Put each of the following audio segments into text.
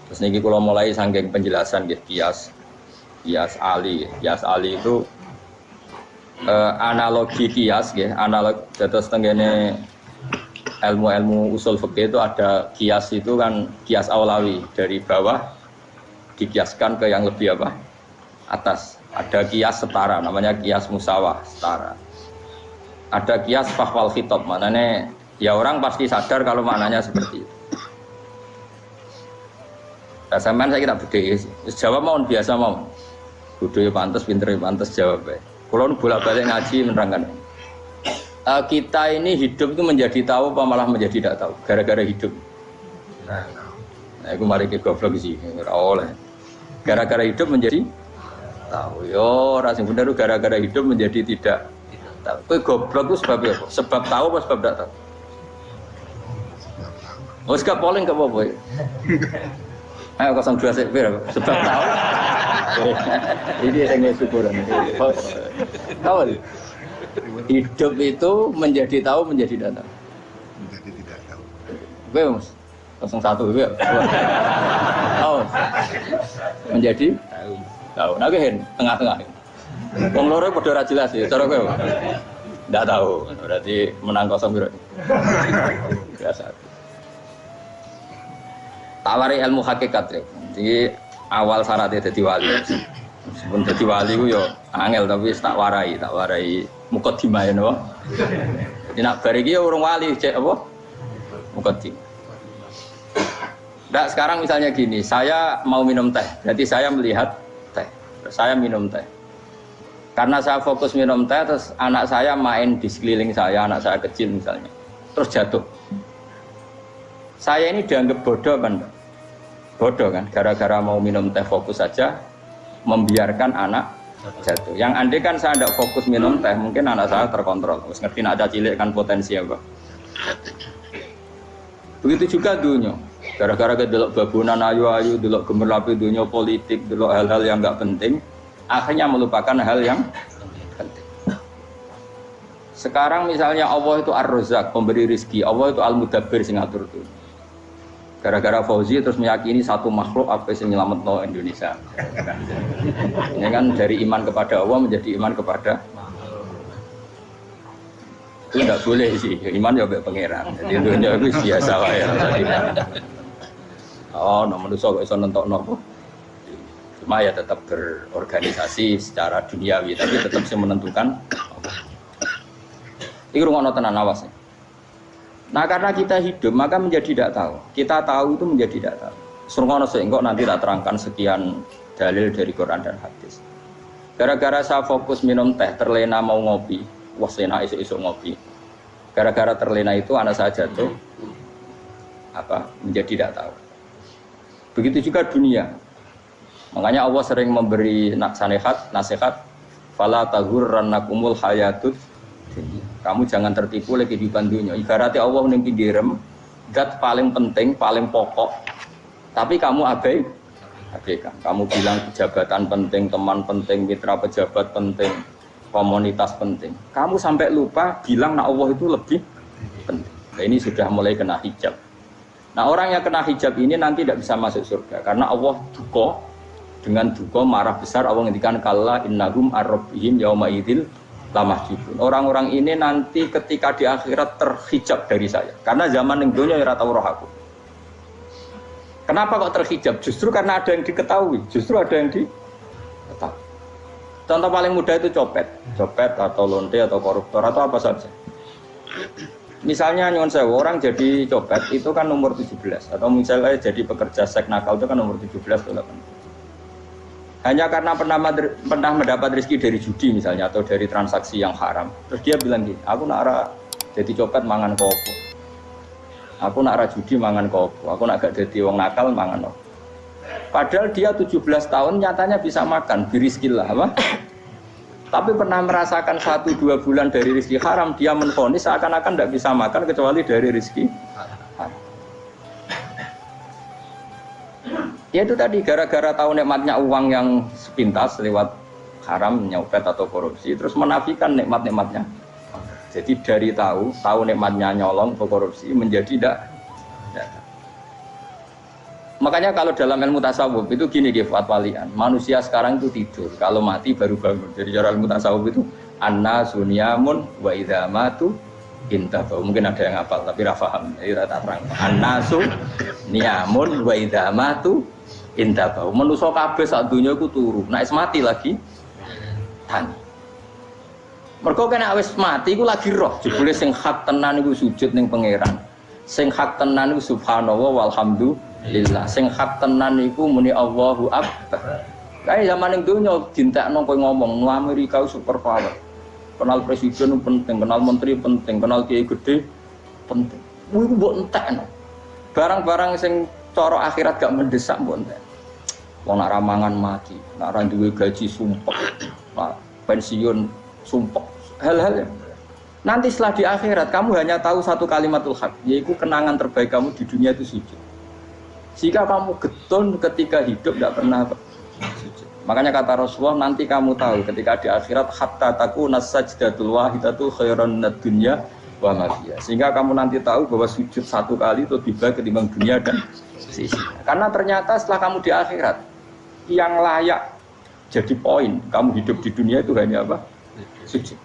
Terus niki kalau mulai saking penjelasan gitu kias Ali. Kias Ali itu analogi kias gitu, analog terus tenggene ilmu-ilmu usul fikih itu ada kias itu kan kias aulawi dari bawah dikiaskan ke yang lebih apa? Atas. Ada kias setara namanya kias musawah setara. Ada kias fahwal khitab, maknanya ya orang pasti sadar kalau maknanya seperti itu. Sampean saya kira budaya jawab mau biasa mau. Budaya pantas, pinter pantas jawab. Kalau bolak-balik ngaji menerangkan. Kita ini hidup itu menjadi tahu apa malah menjadi tidak tahu gara-gara hidup. Nah, aku mari ke goblok sih, ora oleh. Gara-gara hidup menjadi tahu. Yo, ora sing bener gara-gara hidup menjadi tidak tahu. Kowe goblok itu sebab apa? Sebab tahu apa sebab tidak tahu? Oh, sekap polling gak apa-apa. Ayo 02 sik sebab tahu. Ini yang syukuran. Tahu. Hidup itu menjadi tahu menjadi tidak tahu. Menjadi tidak tahu. Oke, Mas. 01 oke. Tahu. Menjadi tahu. Nah, gen tengah-tengah. Wong loro padha ora jelas ya, cara kowe. Ndak tahu. Berarti menang 0 piro. Biasa. Tawari ilmu hakikat ya. Jadi awal syaratnya jadi wali. Sebelum jadi wali ku yo angel tapi tak warai mukadimah ya no. Jadi nak bar iki urung wali cek apa? Mukadimah. Ndak sekarang misalnya gini, saya mau minum teh. Berarti saya melihat teh. Saya minum teh. Karena saya fokus minum teh terus anak saya main di sekeliling saya, anak saya kecil misalnya. Terus jatuh. Saya ini dianggap bodoh kan? Bodoh kan, gara-gara mau minum teh fokus saja membiarkan anak jatuh. Yang andai kan saya tidak fokus minum teh, mungkin anak saya terkontrol. Terus ngerti nak ada cilik kan potensi apa. Begitu juga dunia. Gara-gara delok babunan ayu-ayu, delok gemerlapi dunia politik, delok hal-hal yang enggak penting, akhirnya melupakan hal yang penting. Sekarang misalnya Allah itu Ar-Razzaq, pemberi rezeki, Allah itu Al-Mudabbir sing ngatur dunia. Gara-gara Fauzi terus meyakini satu makhluk apa yang nyelametno Indonesia. Ini kan dari iman kepada Allah menjadi iman kepada itu tidak boleh sih, iman ya baik pangeran. Jadi dunia itu biasa lah ya. Oh, nomor itu kok iso nentokno. Cuma ya tetap berorganisasi secara duniawi, tapi tetap sih menentukan. Ini rungono tenan awas. Nah karena kita hidup maka menjadi tidak tahu. Kita tahu itu menjadi tidak tahu. Surgono sehingga nanti tak terangkan sekian dalil dari Quran dan hadis. Gara-gara saya fokus minum teh, terlena mau ngopi, wah sena isu-isu ngopi. Gara-gara terlena itu anak saya jatuh, menjadi tidak tahu. Begitu juga dunia. Makanya Allah sering memberi nasihat, fala taghurrannakumul hayatud. Kamu jangan tertipu lagi di dunia. Ibaratnya Allah ning pinggirem, zat paling penting, paling pokok. Tapi kamu abaikan. Kamu bilang jabatan penting, teman penting, mitra pejabat penting, komunitas penting. Kamu sampai lupa bilang nah Allah itu lebih penting. Nah, ini sudah mulai kena hijab. Nah orang yang kena hijab ini nanti tidak bisa masuk surga karena Allah duka dengan duka marah besar. Allah ngendikan kalla innahum ar-rabbihim yauma idzil lamahjubun. Orang-orang ini nanti ketika di akhirat terhijab dari saya. Karena zaman yang dunia ora tau roh aku. Kenapa kok terhijab? Justru karena ada yang diketahui. Justru ada yang diketahui. Contoh paling mudah itu copet atau lonte atau koruptor atau apa saja. Misalnya nyuwun sewu orang jadi copet itu kan umur 17 atau misalnya jadi pekerja seks nakal itu kan umur 17 atau 18. Hanya karena pernah mendapat rezeki dari judi misalnya atau dari transaksi yang haram. Terus dia bilang gini, aku nak jadi copet mangan kopo. Aku nak judi mangan kopo. Aku nak gak jadi wong nakal mangan kopo. Padahal dia 17 tahun nyatanya bisa makan, birizkillah apa? Tapi pernah merasakan 1-2 bulan dari rezeki haram, dia menvonis seakan-akan tidak bisa makan kecuali dari rezeki haram. Ya itu tadi gara-gara tahu nikmatnya uang yang sepintas lewat haram, nyopet atau korupsi, terus menafikan nikmat-nikmatnya. Jadi dari tahu nikmatnya nyolong atau korupsi menjadi tidak. Makanya kalau dalam ilmu tasawuf itu gini fatwalian, manusia sekarang itu tidur, kalau mati baru bangun. Jadi cara ilmu tasawuf itu annasu niyamun wa idza matu intabau. Mungkin ada yang hafal tapi ra paham. Jadi tak terang. Annasu niyamun wa idza matu intabau. Manusa kabeh sak donya iku turu. Nek wis mati lagi tani. Mergo kena wis mati iku lagi roh. Jebule sing hak tenan iku sujud ning pangeran. Sing hak tenan iku subhanallah walhamdulillah. Sing hak tenan iku muni Allahu akbar. Kayak zaman ning donya dintekno kowe ngomong no Amerika super power. Kenal presiden penting, kenal menteri penting, kenal kiai gede penting. Kuwi mbok entekno. Barang-barang sing cara akhirat gak mendesak mbok entek. Wong nak ramangan mati, nak ra duwe gaji sumpek. Pensiun sumpek. Hal-hal nanti setelah di akhirat kamu hanya tahu satu kalimatul haq, yaitu kenangan terbaik kamu di dunia itu sujud. Jika kamu getun ketika hidup tidak pernah sujud. Makanya kata Rasulullah nanti kamu tahu ketika di akhirat hatta takuna sajdatul wahidatul khairan minad dunya wa ma fiha. Sehingga kamu nanti tahu bahwa sujud satu kali itu lebih baik ketimbang dunia dan seisinya. Karena ternyata setelah kamu di akhirat yang layak jadi poin kamu hidup di dunia itu hanya apa? Sujud.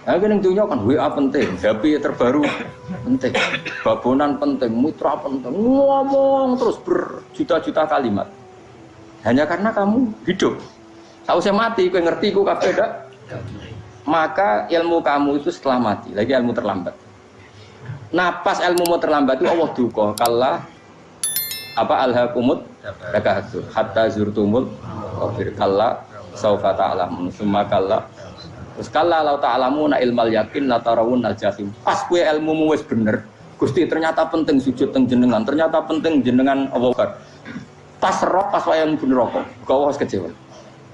Nah, yang dunia kan WA penting, HP terbaru penting, babonan penting, mitra penting, ngomong terus berjuta-juta kalimat. Hanya karena kamu hidup. Tahu saya mati, kau ngerti, kau kabeh dak. Maka ilmu kamu itu setelah mati, lagi ilmu terlambat. Nah, pas ilmu mau terlambat itu Allah duka, kalla apa alhaqumut takatsur hatta zurtumul qabir kalla saufa ta'lamun summa kalla. Terus kalla law ta'lamuna ilmal yakin la tarawunnal jahim. Pas kowe ilmumu wis bener, Gusti ternyata penting sujud teng jenengan, ternyata penting jenengan Allah. Pas roh pas wayang mlebu neraka, kok wis kecewa.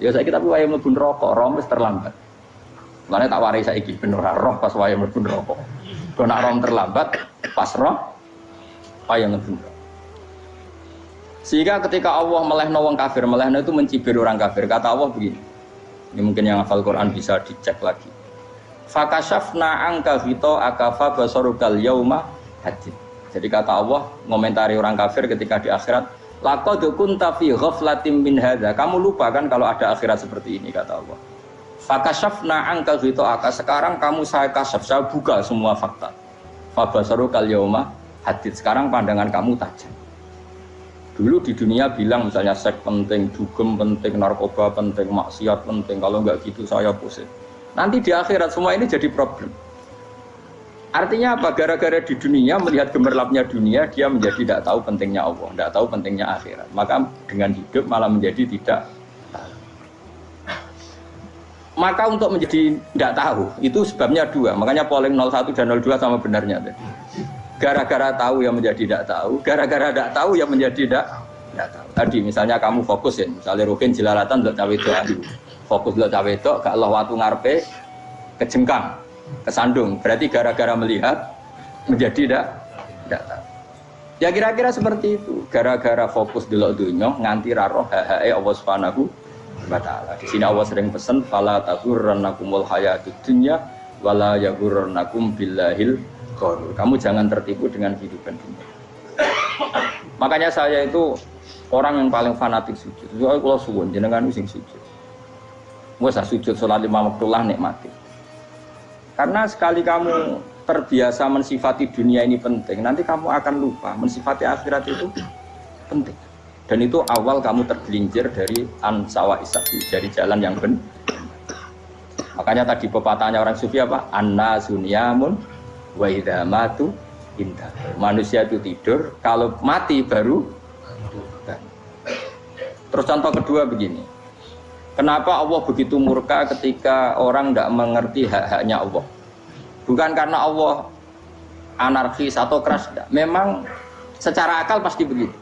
Ya saiki tapi wayang mlebu neraka, roh wis terlambat. Mane tak warai saiki ben ora roh pas wayang mlebu neraka. Kok nak roh terlambat, pas roh wayang mlebu neraka. Sehingga ketika Allah melehno wong kafir, melehno itu mencibir orang kafir. Kata Allah begini. Ini mungkin yang hafal Quran bisa dicek lagi. Fakashafna angka hito akafa basarukal yauma hadid. Jadi kata Allah ngomentari orang kafir ketika di akhirat, laqad kunta fi ghaflatin min hadza. Kamu lupa kan kalau ada akhirat seperti ini kata Allah. Fakashafna angka hito aka. Sekarang kamu saya kasaf, saya buka semua fakta. Fa basarukal yauma hadid. Sekarang pandangan kamu tajam. Dulu di dunia bilang misalnya seks penting, dugem penting, narkoba penting, maksiat penting. Kalau enggak gitu saya pusing. Nanti di akhirat semua ini jadi problem. Artinya apa? Gara-gara di dunia melihat gemerlapnya dunia, dia menjadi tidak tahu pentingnya Allah, tidak tahu pentingnya akhirat. Maka dengan hidup malah menjadi tidak tahu. Maka untuk menjadi tidak tahu itu sebabnya dua. Makanya polling 01 dan 02 sama benarnya. Gara-gara tahu yang menjadi tidak tahu, gara-gara tidak tahu yang menjadi tidak tahu. Tadi misalnya kamu fokus ya, misalnya Rukin jelalatan untuk cawe itu adu, fokus untuk cawe itu, gak Allah waktu ngarepe kejengkang, kesandung. Berarti gara-gara melihat menjadi tidak tahu. Ya kira-kira seperti itu. Gara-gara fokus delok dunya nganti raro hahae Allah Subhanahu wa taala. Di sini Allah sering pesan fala taghurrannakumul hayatud dunya wala yaghurrannakum billahil ghurur. Kamu jangan tertipu dengan kehidupan dunia. Makanya saya itu orang yang paling fanatik sujud. Soalnya kalau suwun jenengan sing sujud. Wes sujud salat 5 waktu lah nikmati. Karena sekali kamu terbiasa mensifati dunia ini penting, nanti kamu akan lupa mensifati akhirat itu penting. Dan itu awal kamu tergelincir dari ansawa isabi, dari jalan yang benar. Makanya tadi pepatahnya orang sufi apa? Anna sunyamun wa idza matu indah. Manusia itu tidur, kalau mati baru bangun. Terus contoh kedua begini. Kenapa Allah begitu murka ketika orang tidak mengerti hak-haknya Allah? Bukan karena Allah anarkis atau keras, tidak. Memang secara akal pasti begitu.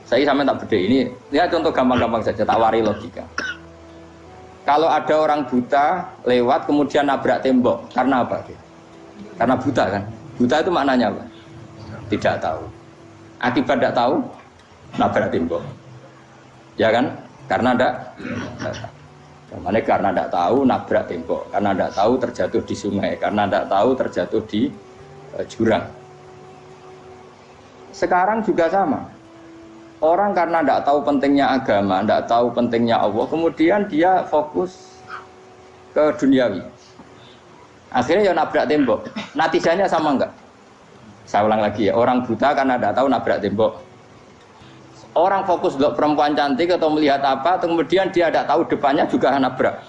Saya sampai tak beda ini. Lihat contoh gampang-gampang saja, tak wari logika. Kalau ada orang buta lewat kemudian nabrak tembok, karena apa? Karena buta kan? Buta itu maknanya apa? Tidak tahu. Akibat tidak tahu, nabrak tembok. Ya kan? Karena tidak tahu. Karena tidak tahu, nabrak tembok. Karena tidak tahu, terjatuh di sungai. Karena tidak tahu, terjatuh di jurang. Sekarang juga sama. Orang karena tidak tahu pentingnya agama, tidak tahu pentingnya Allah, kemudian dia fokus ke duniawi. Akhirnya ya nabrak tembok. Natijanya sama enggak? Saya ulang lagi ya, orang buta karena tidak tahu nabrak tembok. Orang fokus untuk perempuan cantik atau melihat apa, kemudian dia tidak tahu depannya juga nabrak.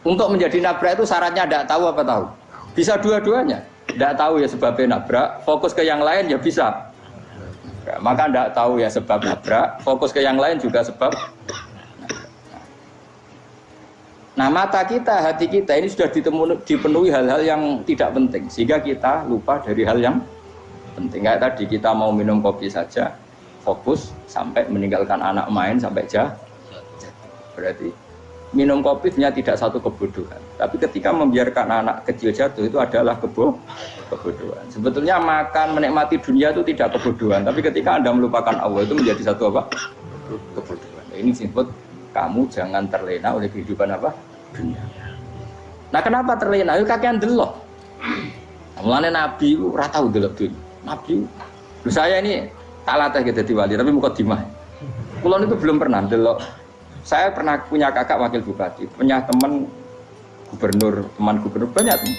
Untuk menjadi nabrak itu syaratnya tidak tahu apa tahu? Bisa dua-duanya. Tidak tahu ya sebabnya nabrak, fokus ke yang lain ya bisa. Maka tidak tahu ya sebab nabrak, fokus ke yang lain juga sebab nabrak. Nah mata kita, hati kita ini sudah dipenuhi hal-hal yang tidak penting, sehingga kita lupa dari hal yang penting. Kayak tadi kita mau minum kopi saja, fokus sampai meninggalkan anak main sampai jatuh. Berarti minum kopi sebenarnya tidak satu kebodohan, tapi ketika membiarkan anak kecil jatuh itu adalah kebodohan. Sebetulnya makan menikmati dunia itu tidak kebodohan, tapi ketika Anda melupakan Allah itu menjadi satu apa? Kebodohan. Ini disebut kamu jangan terlena oleh kehidupan apa? Dunia. Nah kenapa terlena? Itu kakean delok. Mulane Nabi itu ora tau delok dunia. Nabi, saya ini tak latih gitu di wali, tapi mukadimah. Kulon itu belum pernah delok. Saya pernah punya kakak wakil bupati, punya teman gubernur banyak tuh.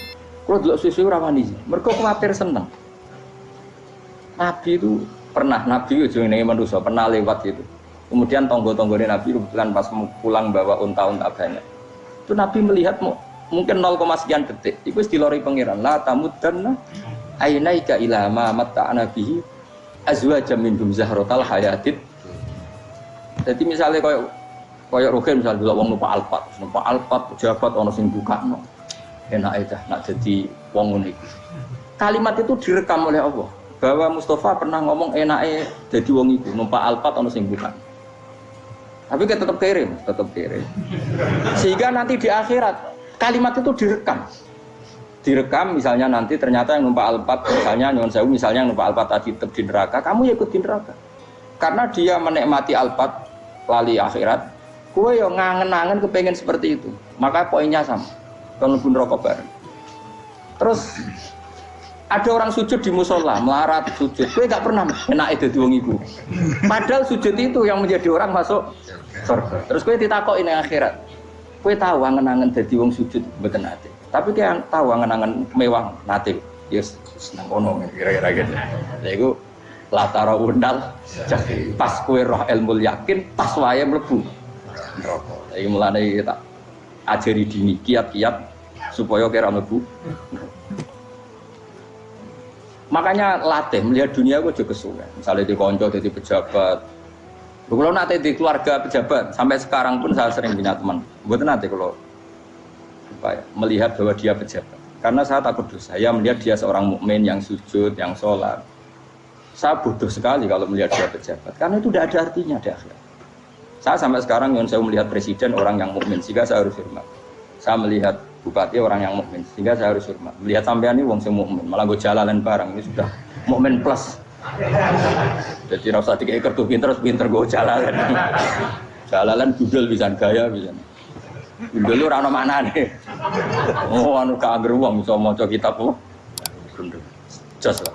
Kalau delok susu rawani, mereka khawatir seneng. Nabi itu pernah, Nabi itu jenenge manusia, pernah lewat itu. Kemudian tonggo-tonggone Nabi kebetulan pas pulang bawa unta-unta banyak. Itu Nabi melihat mungkin 0, sekian detik. Itu dilori pangeran. La tamuddanna ainaika ila ma matta'ana bihi azwajam minhum zahratal hayatid. Jadi misalnya kayak Rogen misalnya dulu wong numpak Alphard pejabat ana sing bukakno. Enake dah nak dadi wong ngene iki. Kalimat itu direkam oleh Allah bahwa Mustafa pernah ngomong enake dadi wong iku numpak Alphard ana sing bukakno. Tapi kita tetap kirim. Sehingga nanti di akhirat kalimat itu direkam misalnya nanti ternyata yang numpak Alphard misalnya nyuwun sewu misalnya yang numpak Alphard tadi tetap di neraka, kamu ya ikut di neraka. Karena dia menikmati Alphard lali akhirat, kowe yo ngangen-angen kepengen seperti itu. Maka poinnya sama. Kalau pun rokok bareng. Terus ada orang sujud di musola, melarat sujud. Kowe gak pernah enake dadi wong iku. Padahal sujud itu yang menjadi orang masuk surga. Terus kowe ditakoki ning akhirat. Kowe tahu angen-angen dadi wong sujud mboten nate. Tapi kowe tahu angen-angen mewah nate. Yes, seneng ono kira-kira gitu. Lha iku latara undal pas kowe roh ilmu yakin pas wae mlebu neraka. Iki mulane tak ajari dini kiat-kiat supaya kira mlebu. Makanya latih melihat dunia gue juga kesuwen. Misalnya di konco jadi pejabat. Kalau nanti di keluarga pejabat sampai sekarang pun saya sering punya teman. Buat nanti kalau melihat bahwa dia pejabat. Karena saya takut dosa. Saya melihat dia seorang mukmin yang sujud, yang sholat. Saya bodoh sekali kalau melihat dia pejabat. Karena itu tidak ada artinya di akhirat. Saya sampai sekarang yang saya melihat presiden orang yang mukmin, sehingga saya harus hormat. Saya melihat bupati orang yang mukmin, sehingga saya harus hormat. Melihat sampean ini wong sing mukmin, malah gue jalalan barang ini sudah mukmin plus. Jadi rasa tiga ekor tuh pinter gue jalalan. Jalalan budal bisa gaya bisa. Budal lu rano mana nih? Oh anu kager wong bisa maca kitab kok. Jos lah.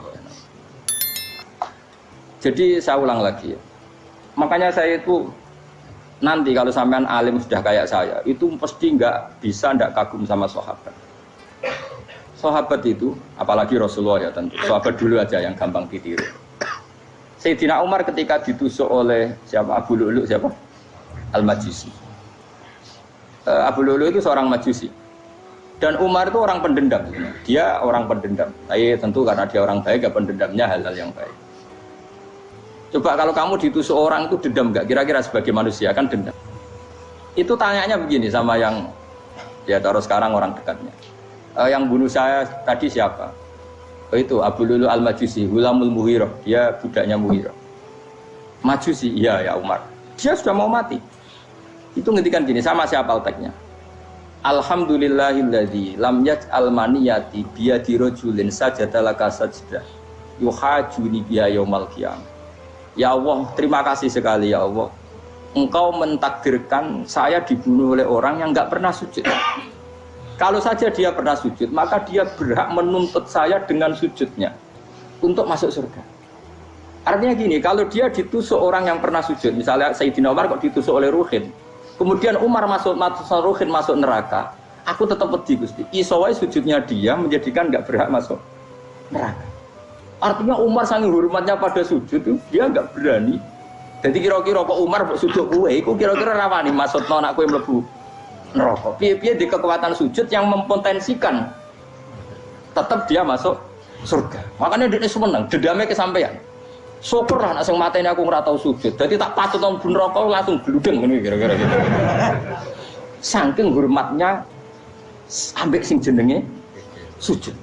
Jadi saya ulang lagi ya. Makanya saya itu nanti kalau sampean alim sudah kayak saya, itu pasti nggak kagum sama sahabat. Sahabat itu, apalagi Rasulullah ya tentu. Sahabat dulu aja yang gampang ditiru. Sayyidina Umar ketika ditusuk oleh siapa? Abu Lu'lu siapa? Al-Majusi. Abu Lu'lu itu seorang Majusi. Dan Umar itu orang pendendam. Dia orang pendendam. Tapi tentu karena dia orang baik, ya pendendamnya hal-hal yang baik. Coba kalau kamu ditusuk orang itu dendam nggak? Kira-kira sebagai manusia kan dendam. Itu tanyanya begini sama yang ya taruh sekarang orang dekatnya. Yang bunuh saya tadi siapa? Oh itu Abu Lu'lu Al-Majusi, Hulamul Muhirah. Dia budaknya Muhirah. Majusi, iya ya Umar. Dia sudah mau mati. Itu ngendikan gini, sama siapa alteknya? Alhamdulillahilladzi lam yaj'al maniyati biyadi rajulin sajadalaka sajdah yuhajuni biha yaumal qiyamah. Ya Allah, terima kasih sekali ya Allah. Engkau mentakdirkan saya dibunuh oleh orang yang enggak pernah sujud. Kalau saja dia pernah sujud, maka dia berhak menuntut saya dengan sujudnya untuk masuk surga. Artinya gini, kalau dia ditusuk orang yang pernah sujud, misalnya Sayyidina Umar kok ditusuk oleh Ruhin, kemudian Umar masuk Ruhin masuk neraka, aku tetap pedih Gusti. Isowai sujudnya dia menjadikan nggak berhak masuk neraka. Artinya Umar saking hormatnya pada sujud itu dia nggak berani. Jadi kira-kira kok Umar sujud kue, itu kira-kira rawani masuk anak kue mlebu neraka. Piye-piye di kekuatan sujud yang mempotensikan tetap dia masuk surga. Makanya dia seneng, dendamnya kesampaian. Syukur lah nak sing mateni aku ora tau sujud. Dadi tak patut nang neraka langsung gludeng ngene kira-kira gitu. Saking hormatnya ambek sing jenenge sujud.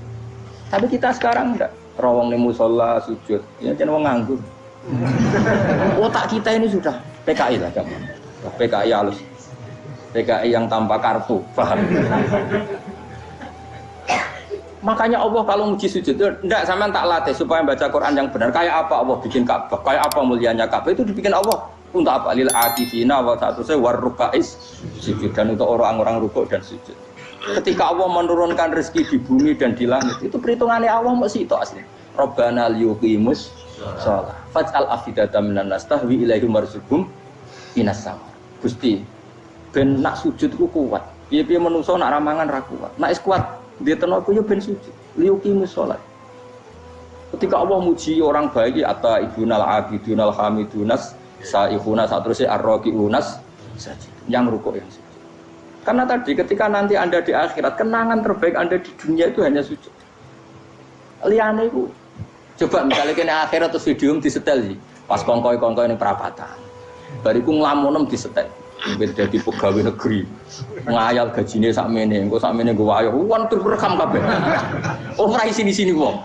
Tapi kita sekarang enggak rawong ning musala sujud. Ya jeneng wong nganggur. Otak kita ini sudah PKI lah kamu. PKI halus. PKI yang tanpa kartu, paham? Makanya Allah kalau muji sujud itu enggak sampean tak latih supaya baca Quran yang benar. Kayak apa Allah bikin Ka'bah? Kayak apa mulianya Ka'bah? Itu dibikin Allah untuk apa? Lil akifina wa ta'tusai warrukais sujud, dan untuk orang-orang rukuk dan sujud. Ketika Allah menurunkan rezeki di bumi dan di langit, itu perhitungannya Allah masih itu asli. Rabbana liyuqimus shalah faj'al afidatan minan nas tahwi ilaihim warzuqhum minas sama. Gusti, ben nak sujud ku kuat. Piye-piye menungso nak ramangan ra kuat. Nak is kuat dia tenaga yo ben sujud, liyuqimus shalah. Ketika Allah muji orang baik, atta ibunal abidunal hamidunas saihuna satrusé arraqiunas sajid, yang rukuk yang sujud. Karena tadi ketika nanti Anda di akhirat, kenangan terbaik Anda di dunia itu hanya sujud. Liyane iku coba misalnya kene akhirat terus video disetel sih. Pas kongkoi-kongkoi ini perapatan. Bariku nglamunem disetel. Ben dadi pegawai negeri. Ngayal gajine sakmene, engko sakmene nggo wayo. Wan terus rekam kabeh. Oh ora sini-sini wong.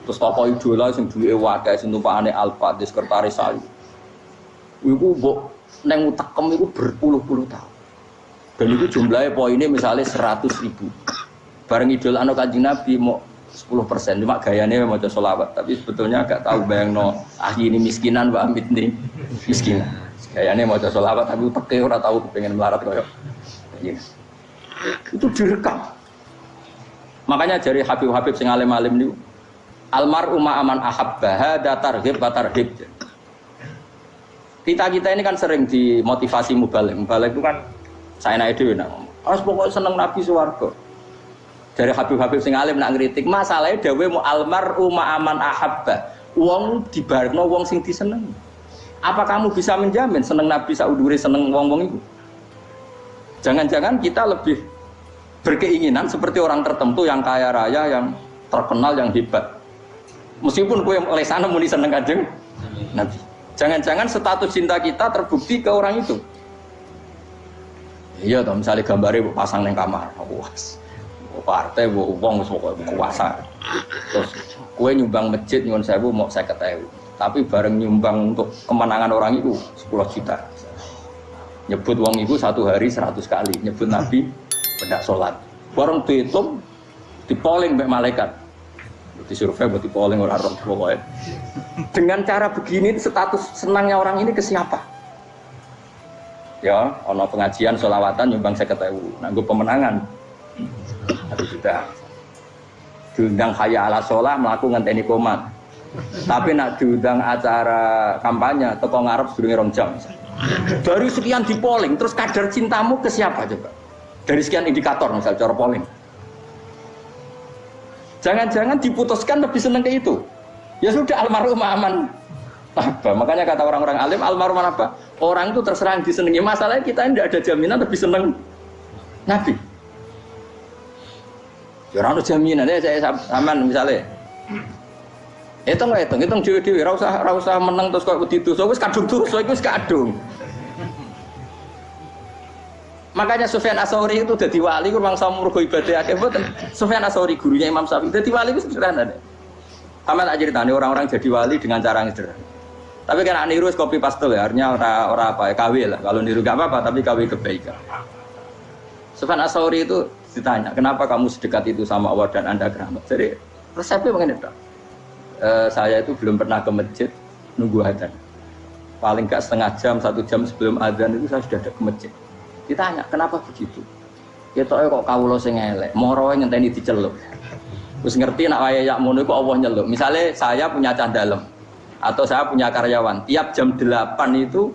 Terus tokoh idola sing duwe wae sing tumpakane Alfa, sekretaris saya. Iku mbok neng utekem iku berpuluh-puluh tahun. Dan itu jumlahnya poinnya misalnya 100.000. Bareng idola anak Kanjeng Nabi mau 10%, cuma gayanya mau coba sholawat. Tapi sebetulnya agak tahu bayang ini miskinan Mbak Amit nih miskinan. Gayanya mau coba sholawat tapi uteknya orang tahu pengen melarat koyok. Itu direkam. Makanya dari Habib-Habib sing alim-alim niku almar'u ma'aman ahabba hada targhib wa tarhib. Kita ini kan sering dimotivasi mubaligh. Mubaligh itu kan saya naik dhewe nak. Harus pokoknya seneng Nabi swarga. Dari Habib-Habib sing alim nak ngritik, masalahnya dawe mu almar'u ma'aman ahabba. Wong dibarno wong sing diseneng. Apa kamu bisa menjamin seneng Nabi saudure seneng wong-wong itu? Jangan-jangan kita lebih berkeinginan seperti orang tertentu yang kaya raya, yang terkenal, yang hebat. Meskipun kowe oleh sana muni seneng Kanjeng Nabi. Jangan-jangan status cinta kita terbukti ke orang itu. Iya toh, misalnya gambarnya pasang neng kamar, puas. Partai, uang, kuasa. Terus kue nyumbang masjid nyuwun sewu mau 50.000. Tapi bareng nyumbang untuk kemenangan orang itu 10 juta. Nyebut uang itu satu hari 100 kali. Nyebut Nabi pendak sholat. Bareng dihitung, dipoling mbek malaikat. Disurvei buat dipoling orang roh pokoknya. Dengan cara begini status senangnya orang ini ke siapa? Ya, ono pengajian sholawatan nyumbang 50.000. Nanggo pemenangan. Tapi sudah diundang khaya ala sholah melakukan ngenteni komat. Tapi nak diundang acara kampanye teko ngarep sedurunge 2 jam. Dari sekian di polling, terus kadar cintamu ke siapa coba? Dari sekian indikator misal cara polling. Jangan-jangan diputuskan lebih seneng ke itu. Ya sudah almarhum aman. Apa? Makanya kata orang-orang alim almarhum apa? Orang itu terserah disenangi. Masalahnya kita tidak ada jaminan lebih seneng Nabi. Ya orang ada jaminan ya saya aman misalnya. Hitung dewi-dewi. Rasa menang terus kok begitu. So wis kadung terus, so wis kadung. Makanya Sufyan Ats-Tsauri itu dadi wali ku mangsa mergo ibadah akeh mboten. Sufyan Ats-Tsauri gurunya Imam Syafi'i dadi wali itu sederhana. Sama tak ceritane orang-orang jadi wali dengan cara yang sederhana. Tapi kan niru copy paste ya, artinya ora apa ya KW lah. Kalau niru enggak apa-apa, tapi KW kebaikan. Sufyan Ats-Tsauri itu ditanya, "Kenapa kamu sedekat itu sama Allah dan Anda keramat?" Jadi resepnya begini, Pak. Saya itu belum pernah ke masjid nunggu adzan. Paling enggak setengah jam, 1 jam sebelum adzan itu saya sudah ada ke masjid. Ditanya, kenapa begitu? Ketoke kok kawula sing elek, moroe ngenteni diceluk. Terus ngerti nak wayahe yak mono iku Allah nyeluk. Misale saya punya cah dalem. Atau saya punya karyawan, tiap jam 8 itu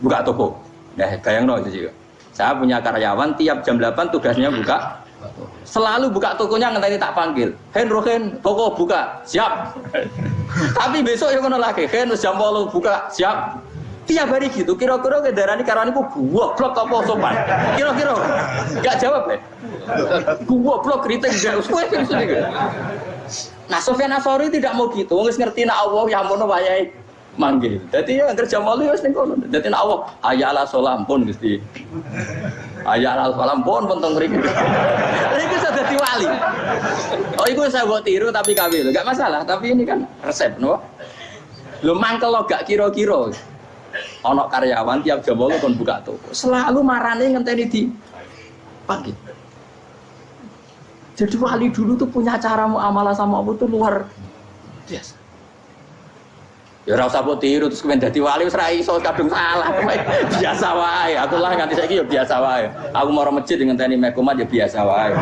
buka toko. Nah, bayangno itu. Saya punya karyawan, tiap jam 8 tugasnya buka. Selalu buka tokonya ngenteni tak panggil. Hen Rohen, toko buka, siap. Tapi besok yang ngono lagi, Hen jam 8 buka, siap. Tiap hari gitu, kira-kira kendaraan karyawan itu goblok apa sopan? Kira-kira enggak jawab ya? Goblok kritik enggak usah gitu. Nah, Sufyan Ats-Tsauri tidak mau gitu. Wis ngerti nek Allah ya ampun wayahe manggil. Dadi ya anggere jam 8 wis ning kono. Dadi nek Allah ayala salam pun Gusti. Ayala salam pun teng mriki. Iku iso dadi wali. Oh, iku saya buat tiru tapi kawin lho. Enggak masalah, tapi ini kan resep, no. Lho mangkel lo gak kira-kira. Ana karyawan tiap jam 8 kon buka toko. Selalu marane ngenteni di panggil. Jadi wali dulu tuh punya cara muamalah sama Allah tuh luar biasa. Ya ora usah mbok tiru terus kemen dadi wali wis ra iso kadung salah. Biasa wae. Aku lah nganti saiki ya biasa wae. Aku mau masjid ngenteni mekumat ya biasa wae.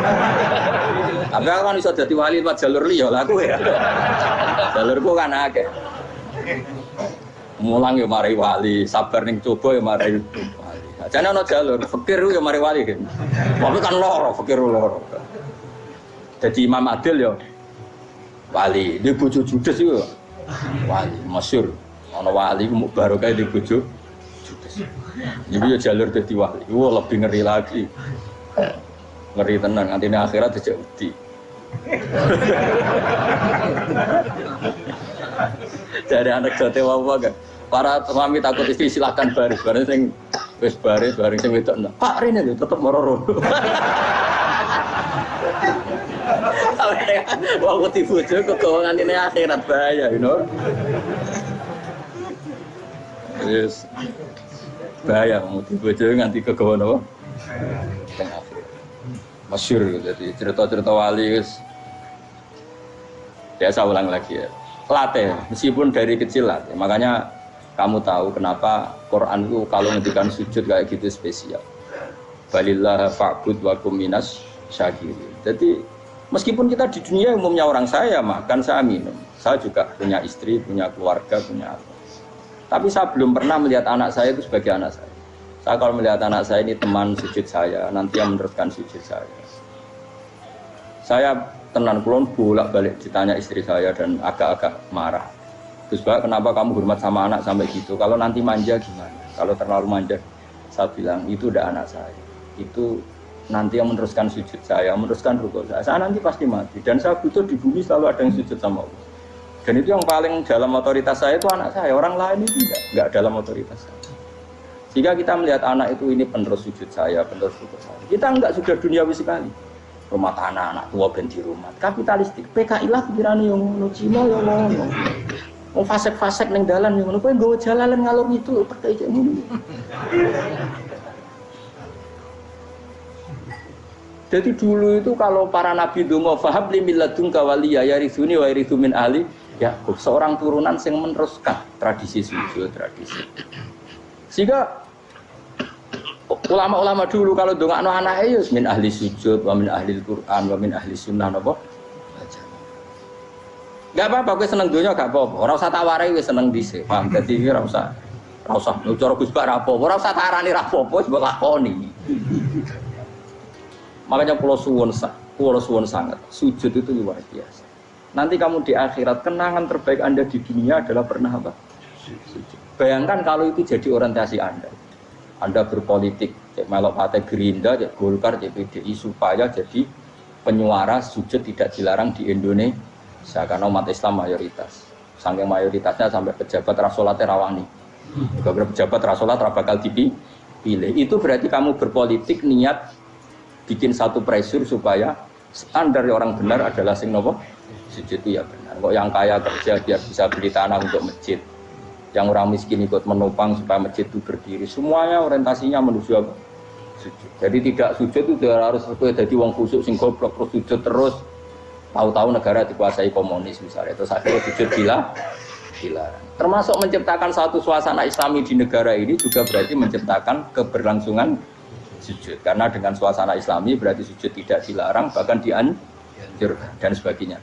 Tapi aku kan iso dadi wali lewat jalur liya lah aku ya. Jalurku kan akeh. Mulang ya mari wali, sabar ning coba ya mari wali. Jane ana jalur fikir ya mari wali kan. Tapi kan loro, fikir loro. Jadi Imam Adil ya wali, di bojo judes itu wali, masyhur. Ana wali ku barokah di bojo judes. Jadi ya jalur dadi wali. Wah lebih ngeri lagi. Ngeri tenan nganti akhirat dijak wedi. Dari anak jote wae kan. Para suami takut istri silakan baris, bareng sing wis baris, bareng sing wedok. Pak Rene lho tetep moro-moro. Wah, aku tibojo kegawangan ini akhirat bahaya, you know. Yes. Bahaya, mau tibojo nganti kegawan apa? Tengah akhirat. Masyhur jadi cerita-cerita wali guys. Ya saya ulang lagi ya. Latih, meskipun dari kecil latih. Makanya kamu tahu kenapa Quran itu kalau ngendikan sujud kayak gitu spesial. Balillah fa'bud wa kum minas syakirin. Jadi meskipun kita di dunia umumnya orang saya makan, saya minum. Saya juga punya istri, punya keluarga, punya apa. Tapi saya belum pernah melihat anak saya itu sebagai anak saya. Saya kalau melihat anak saya ini teman sujud saya, nanti yang meneruskan sujud saya. Saya tenan kulon bolak-balik ditanya istri saya dan agak-agak marah. Terus Pak, kenapa kamu hormat sama anak sampai gitu? Kalau nanti manja gimana? Kalau terlalu manja, saya bilang itu udah anak saya. Itu nanti yang meneruskan sujud saya, meneruskan rukuk saya. Saya nanti pasti mati dan saya butuh di bumi selalu ada yang sujud sama Allah. Dan itu yang paling dalam otoritas saya itu anak saya. Orang lain itu enggak dalam otoritas saya. Jika kita melihat anak itu ini penerus sujud saya, penerus rukuk saya. Kita enggak sudah duniawi sekali. Rumah tanah, anak tua ben di rumah. Kapitalistik. PKI lah pikirannya yang ngono, Cina yang ngono. Mau fasek-fasek neng dalan yang ngono, kowe nggawa jalalan ngalor itu percaya ngono. Jadi dulu itu kalau para nabi donga fahab li milladunka waliya yarithuni wa yarithu min ahli Yakub, seorang turunan yang meneruskan tradisi sujud, tradisi. Sehingga ulama-ulama dulu kalau dongakno anake ya min ahli sujud, wa min ahli Al-Qur'an, wa min ahli sunnah napa? Enggak apa-apa kowe seneng donya gak apa-apa. Ora usah tak warai wis seneng dhisik. Paham? Dadi iki ora usah. Ora usah cara Gus Bak ra apa-apa. Ora usah tak arani ra apa-apa wis mbok lakoni. Makanya pulau suwon sangat. Sujud itu luar biasa. Nanti kamu di akhirat kenangan terbaik Anda di dunia adalah pernah apa? Sujud. Bayangkan kalau itu jadi orientasi Anda. Anda berpolitik, cek melok partai Gerindra, cek Golkar, cek PDI supaya jadi penyuara sujud tidak dilarang di Indonesia karena umat Islam mayoritas. Saking mayoritasnya sampai pejabat rasolatnya rawani. Beberapa pejabat rasolat bakal dipilih. Itu berarti kamu berpolitik niat bikin satu pressure supaya standar orang benar adalah sing nopo sujud itu ya benar. Kok yang kaya kerja biar bisa beli tanah untuk masjid. Yang orang miskin ikut menopang supaya masjid itu berdiri. Semuanya orientasinya menuju apa? Sujud. Jadi tidak sujud itu harus jadi wong khusuk sing goblok terus sujud terus. Tahu-tahu negara dikuasai komunis misalnya. Terus akhirnya sujud gila. Termasuk menciptakan satu suasana Islami di negara ini juga berarti menciptakan keberlangsungan sujud. Karena dengan suasana Islami berarti sujud tidak dilarang bahkan dianjurkan dan sebagainya.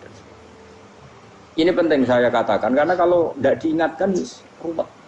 Ini penting saya katakan karena kalau tidak diingatkan ruwet.